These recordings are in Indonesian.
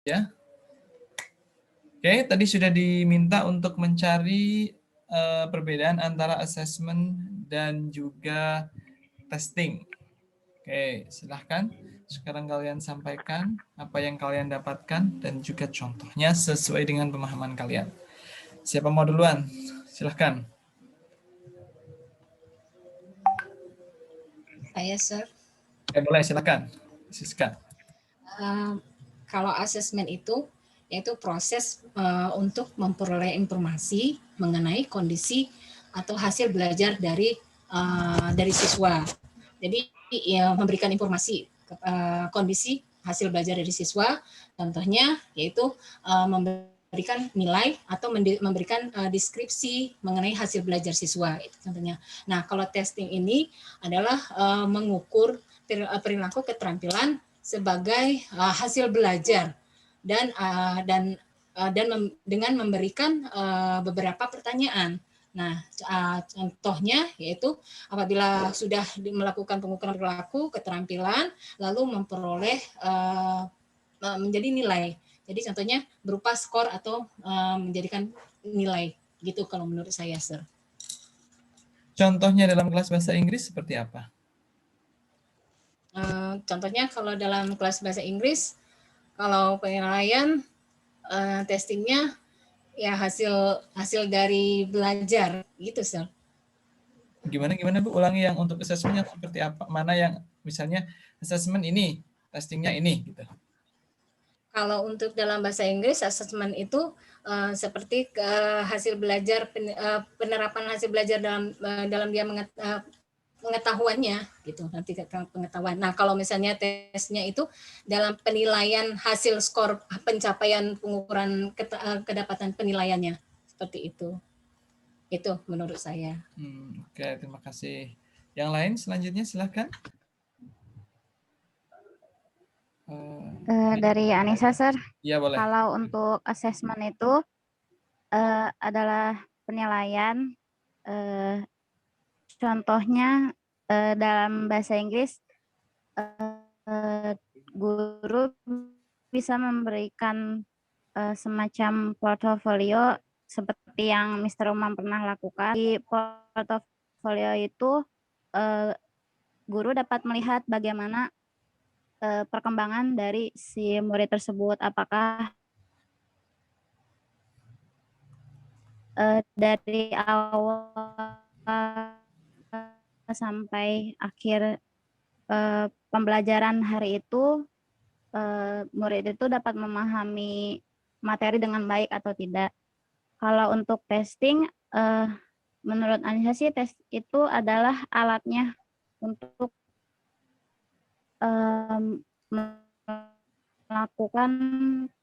Ya. Oke, tadi sudah diminta untuk mencari perbedaan antara assessment dan juga testing. Oke, silahkan. Sekarang kalian sampaikan apa yang kalian dapatkan dan juga contohnya sesuai dengan pemahaman kalian. Siapa mau duluan? Silahkan. Saya, Sir. Boleh, silahkan. Siska. Kalau asesmen itu yaitu proses untuk memperoleh informasi mengenai kondisi atau hasil belajar dari siswa. Jadi ya memberikan informasi kondisi hasil belajar dari siswa. Contohnya yaitu memberikan nilai atau memberikan deskripsi mengenai hasil belajar siswa. Itu contohnya. Nah, kalau testing ini adalah mengukur perilaku keterampilan sebagai hasil belajar dengan memberikan beberapa pertanyaan. Nah, contohnya yaitu apabila sudah melakukan pengukuran perilaku keterampilan lalu memperoleh menjadi nilai. Jadi contohnya berupa skor atau menjadikan nilai gitu kalau menurut saya, Sir. Contohnya dalam kelas bahasa Inggris seperti apa? Contohnya kalau dalam kelas bahasa Inggris, kalau penilaian testingnya ya hasil dari belajar gitu, Sir. Gimana Bu? Ulangi yang untuk assessment-nya seperti apa? Mana yang misalnya assessment ini, testingnya ini gitu. Kalau untuk dalam bahasa Inggris, assessment itu seperti hasil belajar penerapan hasil belajar dalam dia pengetahuannya gitu, nanti pengetahuan. Nah, kalau misalnya tesnya itu dalam penilaian hasil skor pencapaian pengukuran kedapatan penilaiannya seperti itu. Itu menurut saya. Oke, terima kasih. Yang lain selanjutnya silahkan. Dari Anissa, Sir. Iya, boleh. Kalau untuk assessment itu adalah penilaian. Contohnya dalam bahasa Inggris, guru bisa memberikan semacam portofolio seperti yang Mr. Umam pernah lakukan. Di portofolio itu guru dapat melihat bagaimana perkembangan dari si murid tersebut, apakah dari awal sampai akhir pembelajaran hari itu murid itu dapat memahami materi dengan baik atau tidak. Kalau untuk testing, menurut Anissa sih tes itu adalah alatnya untuk melakukan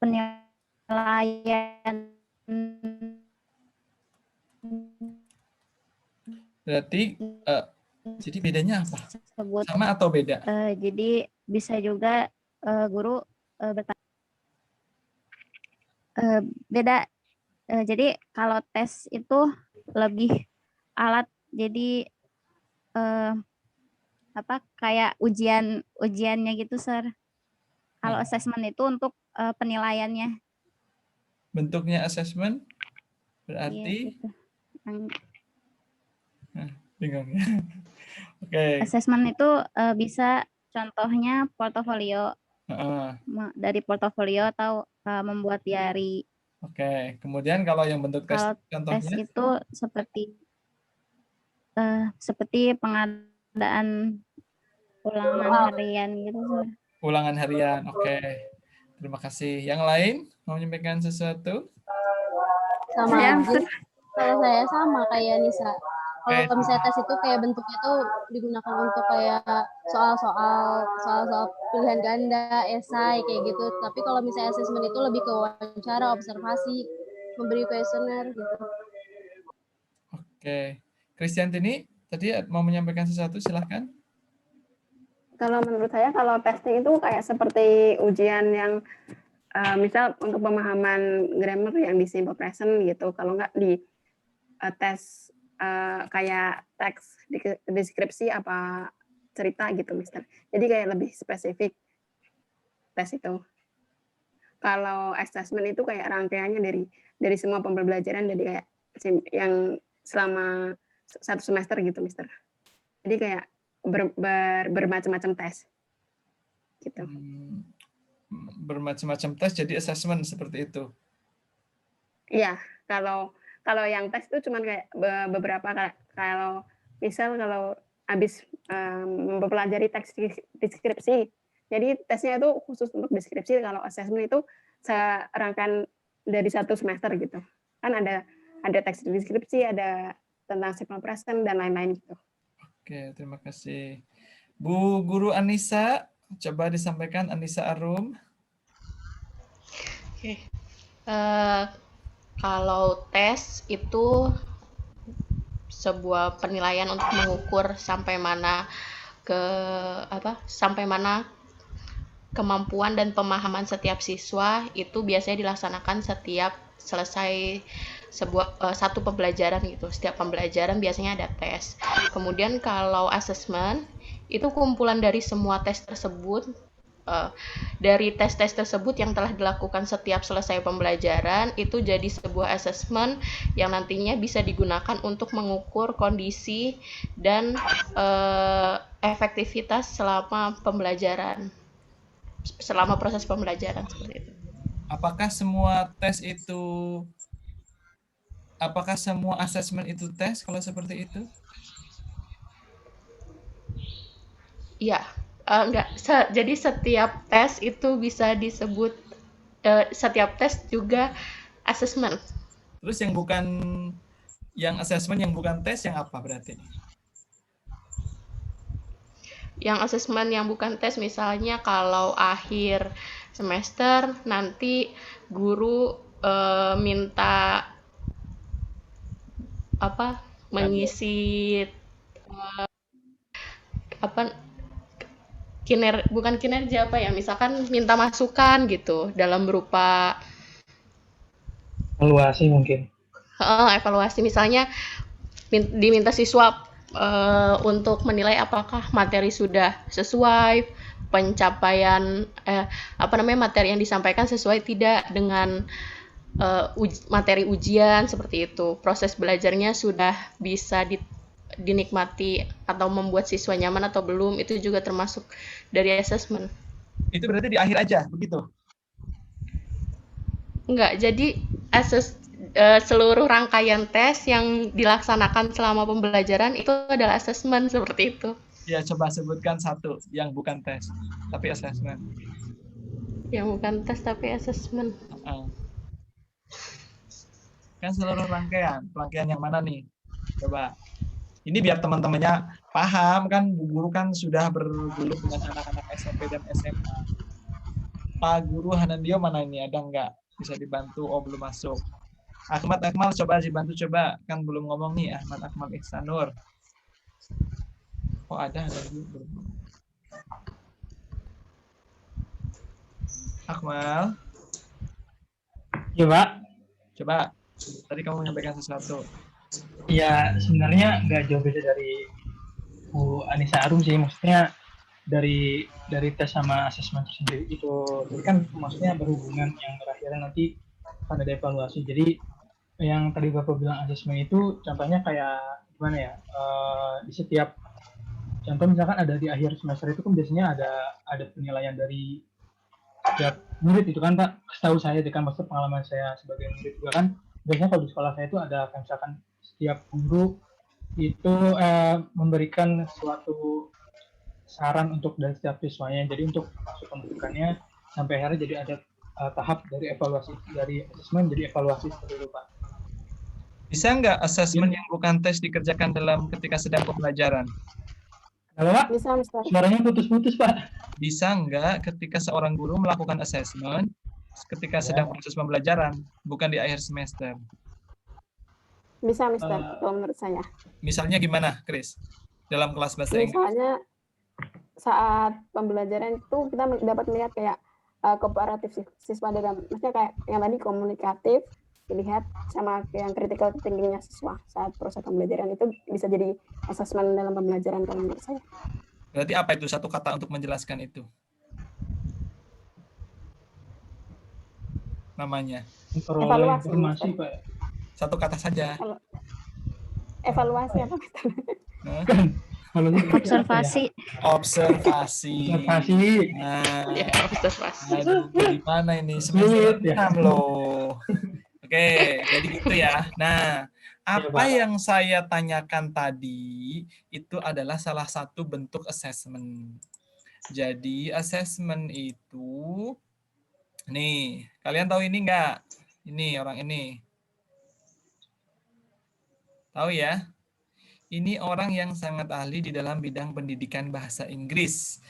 penilaian. Berarti jadi bedanya apa? Sama atau beda? Jadi bisa juga guru bertanya. Beda. Jadi kalau tes itu lebih alat, jadi kayak ujiannya gitu, Sir. Kalau assessment itu untuk penilaiannya. Bentuknya assessment berarti? Gitu. Bingung ya. Oke. Assessment itu bisa contohnya portofolio. Dari portofolio atau membuat diary. Oke, kemudian kalau yang bentuk tes contohnya? Tes itu seperti pengadaan ulangan harian gitu. Ulangan harian, oke. Terima kasih. Yang lain mau menyampaikan sesuatu? Sama aja. Kalau saya sama kayak Nisa. Kalau misalnya tes itu kayak bentuknya tuh digunakan untuk kayak soal-soal pilihan ganda, esai kayak gitu. Tapi kalau misalnya assessment itu lebih ke wawancara, observasi, memberi kuesioner gitu. Oke. Kristiantini tadi mau menyampaikan sesuatu, silahkan. Kalau menurut saya kalau testing itu kayak seperti ujian yang misal untuk pemahaman grammar yang di simple present gitu. Kalau nggak di tes kayak teks deskripsi apa cerita gitu, Mister. Jadi kayak lebih spesifik tes itu. kalau assessment itu kayak rangkaiannya dari semua pembelajaran, dari kayak yang selama 1 semester gitu, Mister. Jadi kayak bermacam-macam tes gitu. Bermacam-macam tes jadi assessment seperti itu. Iya, kalau yang tes itu cuman kayak beberapa, kalau misal kalau habis mempelajari teks deskripsi, jadi tesnya itu khusus untuk deskripsi. Kalau assessment itu serangkaian dari 1 semester gitu. Kan ada teks deskripsi, ada tentang simple present dan lain-lain gitu. Oke, terima kasih. Bu Guru Anissa, coba disampaikan, Anissa Arum. Oke. Kalau tes itu sebuah penilaian untuk mengukur sampai mana kemampuan dan pemahaman setiap siswa itu biasanya dilaksanakan setiap selesai satu pembelajaran gitu. Setiap pembelajaran biasanya ada tes. Kemudian kalau assessment itu kumpulan dari semua tes tersebut. Dari tes-tes tersebut yang telah dilakukan setiap selesai pembelajaran itu jadi sebuah assessment yang nantinya bisa digunakan untuk mengukur kondisi dan efektivitas selama pembelajaran, selama proses pembelajaran seperti itu. Apakah semua assessment itu tes kalau seperti itu? Iya. Enggak, jadi setiap tes itu bisa disebut, setiap tes juga assessment. Terus yang assessment yang bukan tes yang apa berarti? Yang assessment yang bukan tes misalnya kalau akhir semester nanti guru minta mengisi bukan kinerja misalkan minta masukan gitu dalam berupa evaluasi mungkin. Evaluasi misalnya diminta siswa untuk menilai apakah materi sudah sesuai pencapaian materi yang disampaikan sesuai tidak dengan materi ujian seperti itu. Proses belajarnya sudah bisa dinikmati atau membuat siswa nyaman atau belum, itu juga termasuk dari assessment. Itu berarti di akhir aja begitu? Enggak, jadi seluruh rangkaian tes yang dilaksanakan selama pembelajaran itu adalah assessment seperti itu. Ya, coba sebutkan satu yang bukan tes tapi assessment. Yang bukan tes tapi assessment. Kan seluruh rangkaian yang mana nih? Coba. Ini biar teman-temannya paham, kan Bu Guru kan sudah bergelut dengan anak-anak SMP dan SMA. Pak Guru Hanandio mana ini? Ada nggak? Bisa dibantu? Oh, belum masuk. Ahmad Akmal coba dibantu coba. Kan belum ngomong nih, Ahmad Akmal Ihsanur. Oh, ada juga. Akmal. Iya, Pak. Coba. Tadi kamu menyampaikan sesuatu. Ya, sebenarnya nggak jauh beda dari Bu Anissa Arum sih. Maksudnya dari tes sama asesmen tersendiri itu. Jadi kan maksudnya berhubungan yang terakhirnya nanti akan ada evaluasi. Jadi yang tadi Bapak bilang asesmen itu contohnya kayak gimana ya? Di setiap contoh misalkan ada di akhir semester itu kan biasanya ada penilaian dari setiap murid itu kan Pak. Setahu saya dengan maksud pengalaman saya sebagai murid juga kan biasanya kalau di sekolah saya itu ada misalkan setiap guru itu memberikan suatu saran untuk dari setiap siswanya. Jadi untuk masuk pendidikannya sampai akhirnya jadi ada tahap dari evaluasi, dari asesmen jadi evaluasi seperti itu Pak. Bisa nggak asesmen yang bukan tes dikerjakan ketika sedang pembelajaran? Halo Pak? Bisa, Mister. Suaranya putus-putus Pak. Bisa nggak ketika seorang guru melakukan asesmen ketika sedang proses pembelajaran, bukan di akhir semester? Bisa, Mister, kalau menurut saya. Misalnya gimana, Chris? Dalam kelas bahasa Inggris? Misalnya saat pembelajaran itu kita dapat melihat kayak kooperatif siswa dalam, maksudnya kayak yang tadi komunikatif, dilihat sama yang critical thinking-nya siswa saat proses pembelajaran itu bisa jadi asesmen dalam pembelajaran kalau menurut saya. Berarti apa itu satu kata untuk menjelaskan itu? namanya? Memperoleh Evaluasi, informasi, Mister. Pak. Satu kata saja. Evaluasi apa, Mister? Hah? Kalau itu apa ya? Observasi. Observasi. Observasi. Nah, Ya, observasi. aduh, gimana ini Sulit semester ya. 6 loh. Oke, jadi gitu ya. Nah, apa Pak. yang saya tanyakan tadi itu adalah salah satu bentuk assessment. Jadi assessment itu, nih, kalian tahu ini enggak? Ini orang ini. Tahu ya? Ini orang yang sangat ahli di dalam bidang pendidikan bahasa Inggris.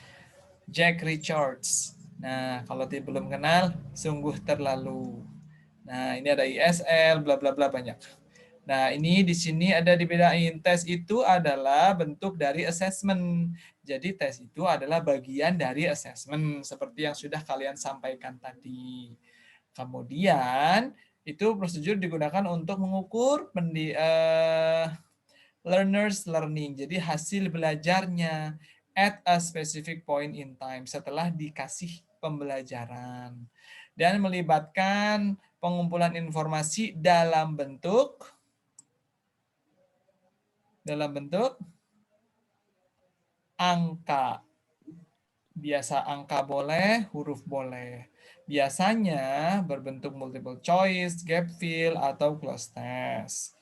Jack Richards. Nah, kalau belum kenal, sungguh terlalu. Nah, ini ada ISL, bla bla bla banyak. Nah, ini di sini ada dibedain. Tes itu adalah bentuk dari assessment. Jadi tes itu adalah bagian dari assessment seperti yang sudah kalian sampaikan tadi. Kemudian itu prosedur digunakan untuk mengukur learners learning. Jadi hasil belajarnya at a specific point in time setelah dikasih pembelajaran dan melibatkan pengumpulan informasi dalam bentuk angka. Biasa angka boleh, huruf boleh. Biasanya berbentuk multiple choice, gap fill, atau cloze test.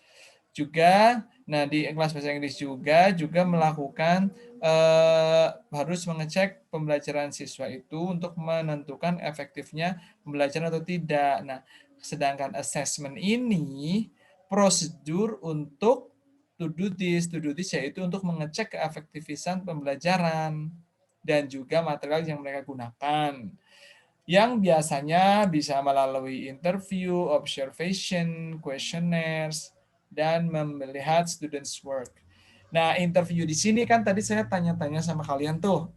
Juga, nah di kelas bahasa Inggris juga melakukan harus mengecek pembelajaran siswa itu untuk menentukan efektifnya pembelajaran atau tidak. Nah, sedangkan assessment ini prosedur untuk to do this yaitu untuk mengecek keefektifan pembelajaran dan juga material yang mereka gunakan. Yang biasanya bisa melalui interview, observation, questionnaires, dan melihat students work. Nah, interview di sini kan tadi saya tanya-tanya sama kalian tuh.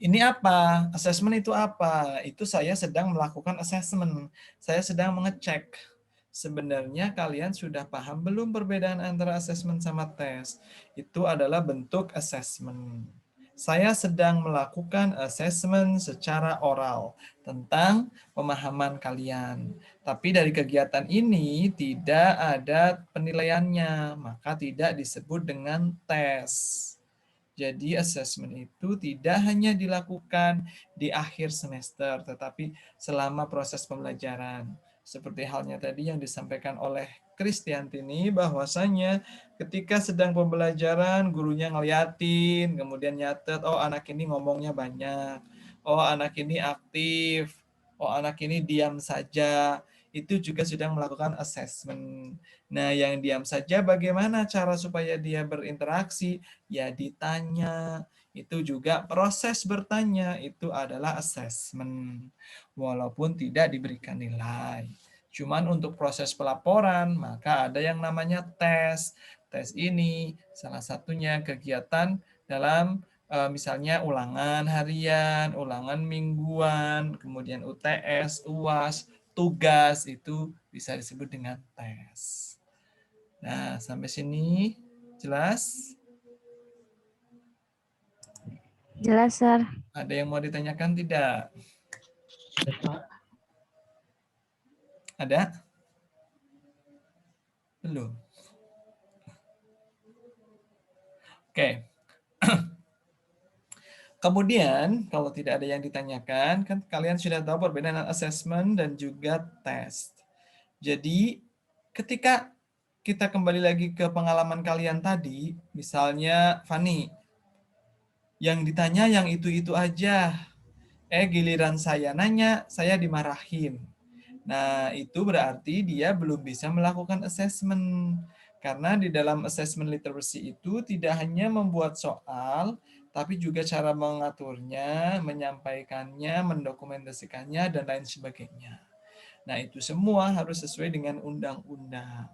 Ini apa? Assessment itu apa? Itu saya sedang melakukan assessment. Saya sedang mengecek. Sebenarnya kalian sudah paham belum perbedaan antara assessment sama tes? Itu adalah bentuk assessment. Saya sedang melakukan assessment secara oral tentang pemahaman kalian. Tapi dari kegiatan ini tidak ada penilaiannya, maka tidak disebut dengan tes. Jadi assessment itu tidak hanya dilakukan di akhir semester, tetapi selama proses pembelajaran. Seperti halnya tadi yang disampaikan oleh Kristiantini, bahwasanya ketika sedang pembelajaran, gurunya ngeliatin, kemudian nyatet, oh anak ini ngomongnya banyak, oh anak ini aktif, oh anak ini diam saja. Itu juga sedang melakukan assessment. Nah, yang diam saja bagaimana cara supaya dia berinteraksi? Ya ditanya. Itu juga proses bertanya, itu adalah assessment. Walaupun tidak diberikan nilai. Cuman untuk proses pelaporan, maka ada yang namanya tes. Tes ini salah satunya kegiatan dalam misalnya ulangan harian, ulangan mingguan, kemudian UTS, UAS, tugas, itu bisa disebut dengan tes. Nah, sampai sini jelas? Jelas, Sir. Ada yang mau ditanyakan tidak? Ada? Belum? Oke. Kemudian, kalau tidak ada yang ditanyakan, kan kalian sudah tahu perbedaan assessment dan juga test. Jadi, ketika kita kembali lagi ke pengalaman kalian tadi, misalnya Fani, yang ditanya yang itu-itu aja. Giliran saya nanya, saya dimarahin. Nah, itu berarti dia belum bisa melakukan assessment. Karena di dalam assessment literacy itu tidak hanya membuat soal, tapi juga cara mengaturnya, menyampaikannya, mendokumentasikannya, dan lain sebagainya. Nah, itu semua harus sesuai dengan undang-undang.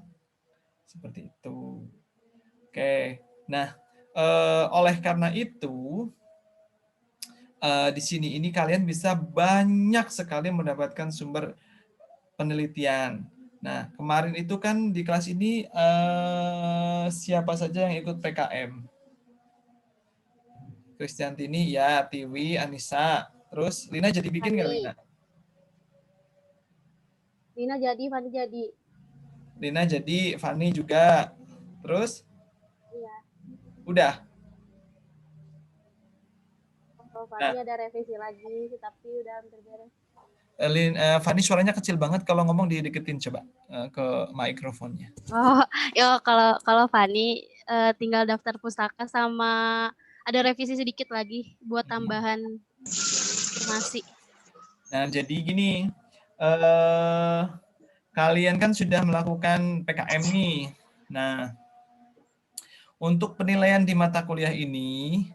Seperti itu. Oke. Nah, oleh karena itu, di sini ini kalian bisa banyak sekali mendapatkan sumber penelitian. Nah, kemarin itu kan di kelas ini siapa saja yang ikut PKM? Kristiantini, ya, Tiwi, Anissa. Terus Lina jadi bikin nggak, Lina? Lina jadi, Fani jadi. Lina jadi, Fani juga. Terus? Iya. Udah. Kalau Fani ada revisi lagi, tapi udah hampir beres. Fani suaranya kecil banget, kalau ngomong dideketin coba ke mikrofonnya. Oh, ya kalau Fani tinggal daftar pustaka sama ada revisi sedikit lagi buat tambahan informasi. Nah, jadi gini, kalian kan sudah melakukan PKM nih. Nah, untuk penilaian di mata kuliah ini,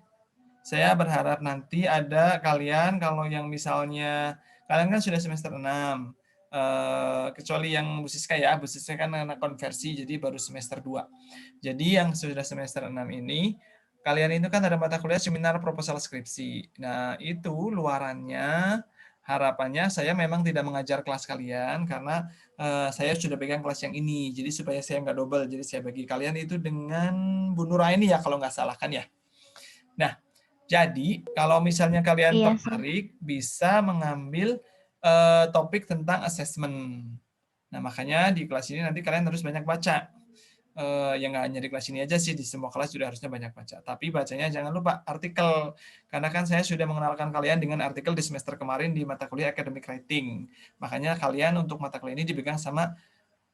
saya berharap nanti ada kalian, kalau yang misalnya, kalian kan sudah semester 6, kecuali yang Bu Siska ya, Bu Siska kan anak konversi, jadi baru semester 2. Jadi yang sudah semester 6 ini, kalian itu kan ada mata kuliah seminar proposal skripsi. Nah, itu luarannya, harapannya saya memang tidak mengajar kelas kalian, karena saya sudah pegang kelas yang ini, jadi supaya saya nggak double, jadi saya bagi kalian itu dengan Bu Nuraini ya, kalau nggak salah kan ya. Nah, jadi kalau misalnya kalian tertarik, bisa mengambil topik tentang assessment. Nah, makanya di kelas ini nanti kalian harus banyak baca. Ya nggak hanya di kelas ini aja sih, di semua kelas juga harusnya banyak baca. Tapi bacanya jangan lupa artikel. Karena kan saya sudah mengenalkan kalian dengan artikel di semester kemarin di mata kuliah Academic Writing. Makanya kalian untuk mata kuliah ini dipegang sama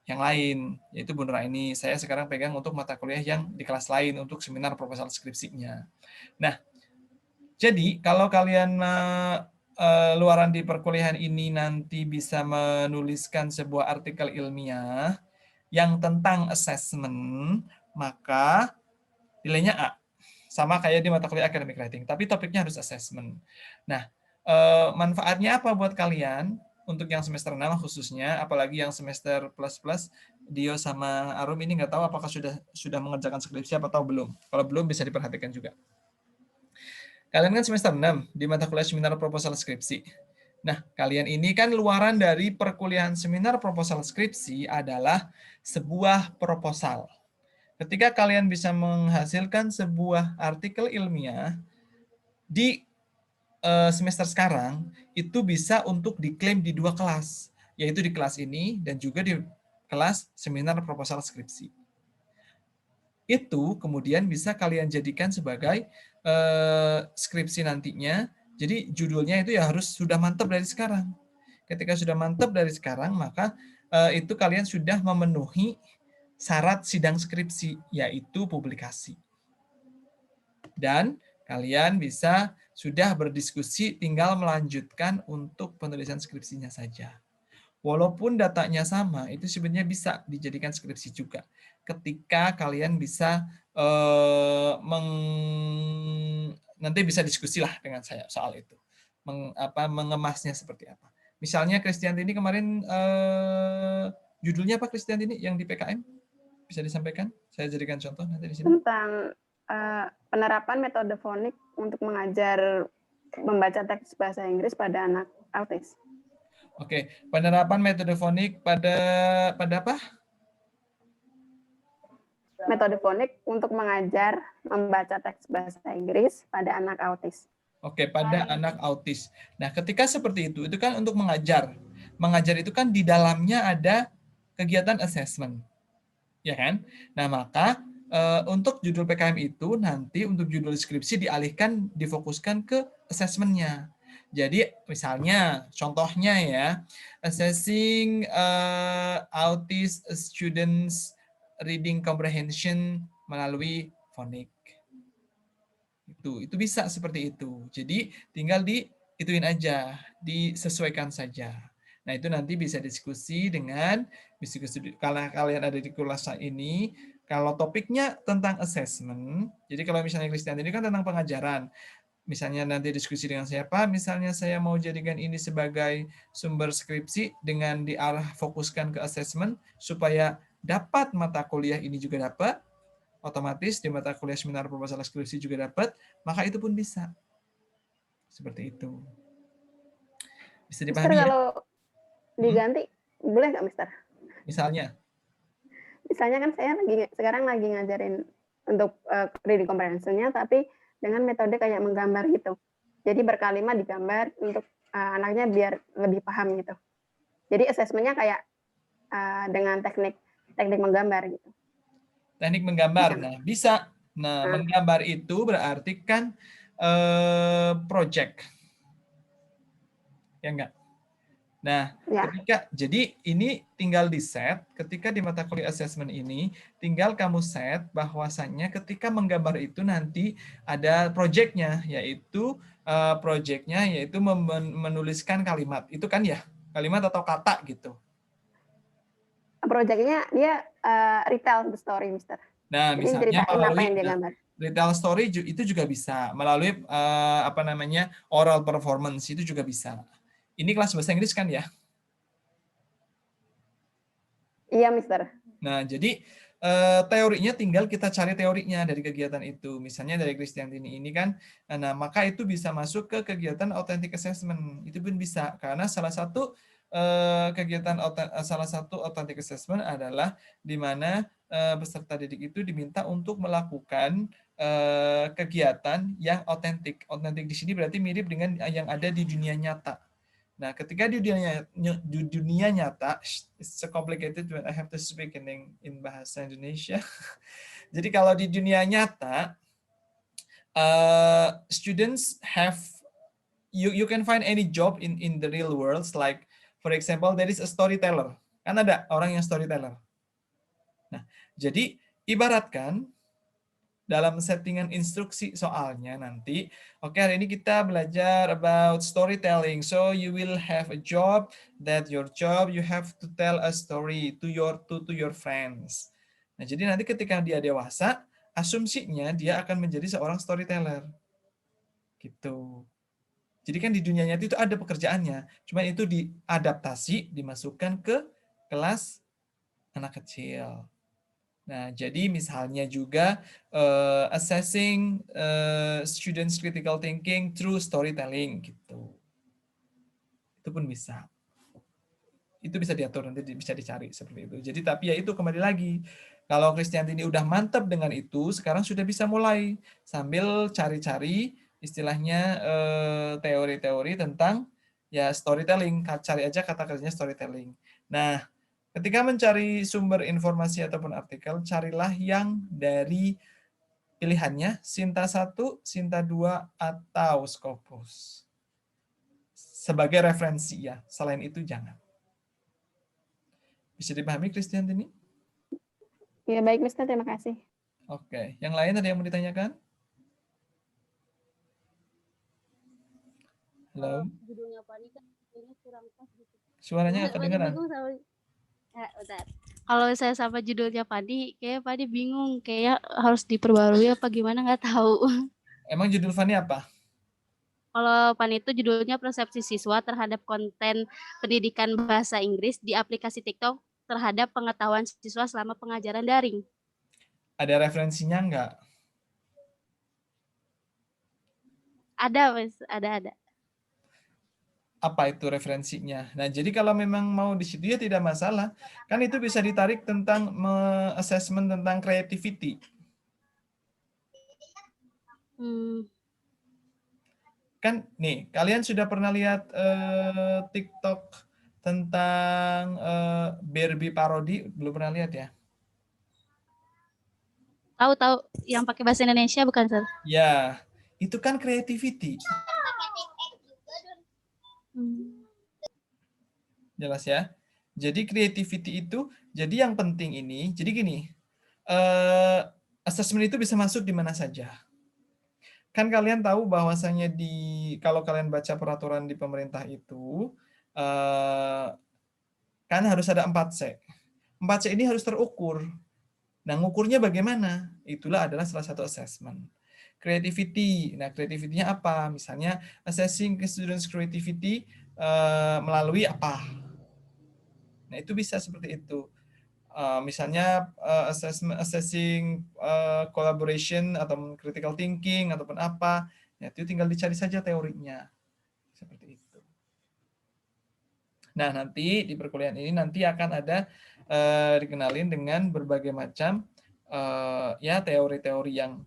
yang lain, yaitu Bu Nuraini. Saya sekarang pegang untuk mata kuliah yang di kelas lain, untuk seminar proposal skripsinya. Nah, jadi kalau kalian luaran di perkuliahan ini nanti bisa menuliskan sebuah artikel ilmiah yang tentang assessment, maka nilainya A. Sama kayak di mata kuliah academic writing, tapi topiknya harus assessment. Nah, manfaatnya apa buat kalian untuk yang semester 6 khususnya, apalagi yang semester plus-plus, Dio sama Arum ini nggak tahu apakah sudah mengerjakan skripsi atau belum. Kalau belum bisa diperhatikan juga. Kalian kan semester 6 di mata kuliah seminar proposal skripsi. Nah, kalian ini kan luaran dari perkuliahan seminar proposal skripsi adalah sebuah proposal. Ketika kalian bisa menghasilkan sebuah artikel ilmiah di semester sekarang, itu bisa untuk diklaim di 2 kelas, yaitu di kelas ini dan juga di kelas seminar proposal skripsi. Itu kemudian bisa kalian jadikan sebagai skripsi nantinya. Jadi judulnya itu ya harus sudah mantap dari sekarang. Ketika sudah mantap dari sekarang, maka itu kalian sudah memenuhi syarat sidang skripsi, yaitu publikasi. Dan kalian bisa sudah berdiskusi, tinggal melanjutkan untuk penulisan skripsinya saja. Walaupun datanya sama, itu sebenarnya bisa dijadikan skripsi juga. Ketika kalian bisa nanti bisa diskusi lah dengan saya soal itu, mengemasnya seperti apa. Misalnya Kristianti ini kemarin judulnya apa Kristianti ini yang di PKM? Bisa disampaikan? Saya jadikan contoh nanti di sini. Tentang penerapan metode fonik untuk mengajar membaca teks bahasa Inggris pada anak autis. Oke, penerapan metode fonik pada apa? Metode fonik untuk mengajar membaca teks bahasa Inggris pada anak autis. Oke, pada anak autis. Nah, ketika seperti itu kan untuk mengajar. Mengajar itu kan di dalamnya ada kegiatan assessment. Ya kan? Nah, maka untuk judul PKM itu nanti untuk judul skripsi dialihkan, difokuskan ke assessment-nya. Jadi misalnya contohnya ya, assessing autis students reading comprehension melalui fonik. Itu bisa seperti itu. Jadi tinggal diituin aja, disesuaikan saja. Nah, itu nanti bisa diskusi kalau kalian ada di kelas ini. Kalau topiknya tentang assessment, jadi kalau misalnya Christian ini kan tentang pengajaran, misalnya nanti diskusi dengan siapa, misalnya saya mau jadikan ini sebagai sumber skripsi dengan diarah fokuskan ke assessment, supaya dapat mata kuliah ini juga dapat, otomatis di mata kuliah seminar proposal skripsi juga dapat, maka itu pun bisa. Seperti itu. Bisa dipahami Mister, ya? kalau diganti, boleh nggak Mister? Misalnya kan saya sekarang lagi ngajarin untuk reading comprehension-nya, tapi dengan metode kayak menggambar gitu. Jadi berkalimat digambar untuk anaknya biar lebih paham gitu. Jadi assessment-nya kayak dengan teknik menggambar gitu. Teknik menggambar. Bisa. Nah, bisa. Nah, menggambar itu berarti kan project. Ya enggak? Nah, Ya. jadi ini tinggal di set, ketika di mata kuliah assessment ini, tinggal kamu set bahwasannya ketika menggambar itu nanti ada project-nya, yaitu menuliskan kalimat. Itu kan ya, kalimat atau kata gitu. Project-nya dia retell the story, Mister. Nah, Jadi misalnya ceritain apa melalui yang dia gambar. retell story itu juga bisa, melalui oral performance itu juga bisa. Ini kelas bahasa Inggris kan ya? Iya, Mister. Nah, jadi teorinya tinggal kita cari teorinya dari kegiatan itu. Misalnya dari Kristiantini ini kan, nah maka itu bisa masuk ke kegiatan authentic assessment. Itu pun bisa, karena salah satu authentic assessment adalah di mana peserta didik itu diminta untuk melakukan kegiatan yang otentik. Otentik di sini berarti mirip dengan yang ada di dunia nyata. Nah, ketika di dunia nyata, it's so complicated when I have to speak in bahasa Indonesia. Jadi kalau di dunia nyata, students have you can find any job in the real world, like for example there is a storyteller. Kan ada orang yang storyteller. Nah, jadi ibaratkan dalam settingan instruksi soalnya nanti, oke, hari ini kita belajar about storytelling. So you will have a job that your job you have to tell a story to your friends. Nah, jadi nanti ketika dia dewasa, asumsinya dia akan menjadi seorang storyteller. Gitu. Jadi kan di dunia nyata itu ada pekerjaannya, cuma itu diadaptasi, dimasukkan ke kelas anak kecil. Nah, jadi misalnya juga assessing students critical thinking through storytelling gitu. Itu pun bisa. Itu bisa diatur, nanti bisa dicari seperti itu. Jadi tapi ya itu kembali lagi. Kalau Kristiantini udah mantap dengan itu, sekarang sudah bisa mulai sambil cari-cari istilahnya teori-teori tentang ya storytelling. Cari aja kata kerjanya storytelling. Nah, ketika mencari sumber informasi ataupun artikel, carilah yang dari pilihannya Sinta 1, Sinta 2, atau Scopus. Sebagai referensi ya, selain itu jangan. Bisa dipahami, Kristiantini? Ya, baik, Mister. Terima kasih. Oke, yang lain ada yang mau ditanyakan? Halo? Judulnya apa nih kan ini kurang pas gitu. Suaranya nggak kedengeran. Kalau saya sama judulnya Padi, kayak Padi bingung, kayak harus diperbarui apa gimana nggak tahu. Emang judul Fani apa? Kalau Pan itu judulnya persepsi siswa terhadap konten pendidikan bahasa Inggris di aplikasi TikTok terhadap pengetahuan siswa selama pengajaran daring. Ada referensinya nggak? Ada, Mas, ada. Apa itu referensinya? Nah, jadi kalau memang mau di situ ya tidak masalah. Kan itu bisa ditarik tentang assessment tentang creativity. Kan nih, kalian sudah pernah lihat TikTok tentang Barbie parodi? Belum pernah lihat ya? Tahu yang pakai bahasa Indonesia bukan, Sir? Ya, itu kan creativity. Jelas ya. Jadi creativity itu, jadi yang penting ini, jadi gini, assessment itu bisa masuk di mana saja. Kan kalian tahu bahwasanya kalau kalian baca peraturan di pemerintah itu, kan harus ada 4C. 4C ini harus terukur. Nah, ngukurnya bagaimana? Itulah adalah salah satu assessment. Creativity. Nah, creativity-nya apa? Misalnya, assessing students' creativity melalui apa? Nah, itu bisa seperti itu. Misalnya, assessing collaboration atau critical thinking ataupun apa. Ya, itu tinggal dicari saja teorinya. Seperti itu. Nah, nanti di perkuliahan ini nanti akan ada dikenalin dengan berbagai macam ya teori-teori yang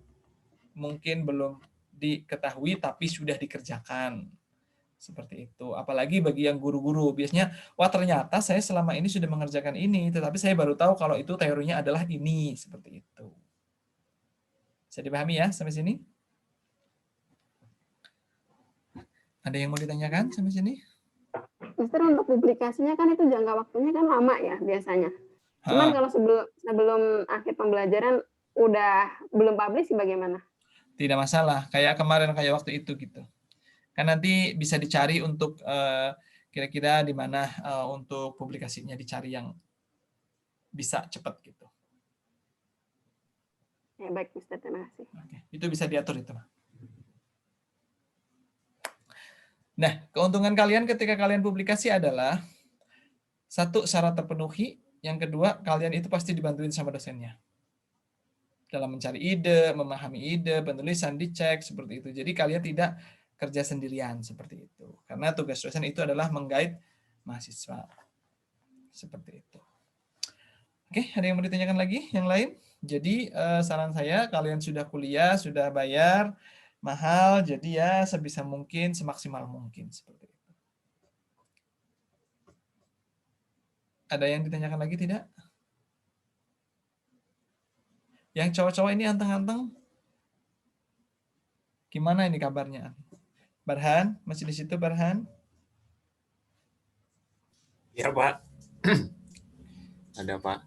mungkin belum diketahui tapi sudah dikerjakan. Seperti itu. Apalagi bagi yang guru-guru, biasanya, wah ternyata saya selama ini sudah mengerjakan ini, tetapi saya baru tahu kalau itu teorinya adalah ini, seperti itu. Bisa dipahami ya sampai sini? Ada yang mau ditanyakan sampai sini? Mister, untuk publikasinya kan itu jangka waktunya kan lama ya biasanya. Cuman kalau sebelum akhir pembelajaran udah belum publish bagaimana? Tidak masalah, kayak kemarin, kayak waktu itu gitu. Kan nanti bisa dicari untuk kira-kira di mana untuk publikasinya, dicari yang bisa cepat gitu. Ya baik, Mister, terima kasih. Oke, itu bisa diatur itu, Mah. Nah, keuntungan kalian ketika kalian publikasi adalah satu, syarat terpenuhi, yang kedua, kalian itu pasti dibantuin sama dosennya dalam mencari ide, memahami ide, penulisan dicek seperti itu. Jadi kalian tidak kerja sendirian seperti itu. Karena tugas dosen itu adalah meng-guide mahasiswa. Seperti itu. Oke, ada yang mau ditanyakan lagi? Yang lain? Jadi saran saya, kalian sudah kuliah, sudah bayar, mahal, jadi ya sebisa mungkin, semaksimal mungkin. Seperti itu. Ada yang ditanyakan lagi tidak? Yang cowok-cowok ini anteng-anteng? Gimana ini kabarnya? Barhan, masih di situ Barhan? Ya Pak. Ada Pak.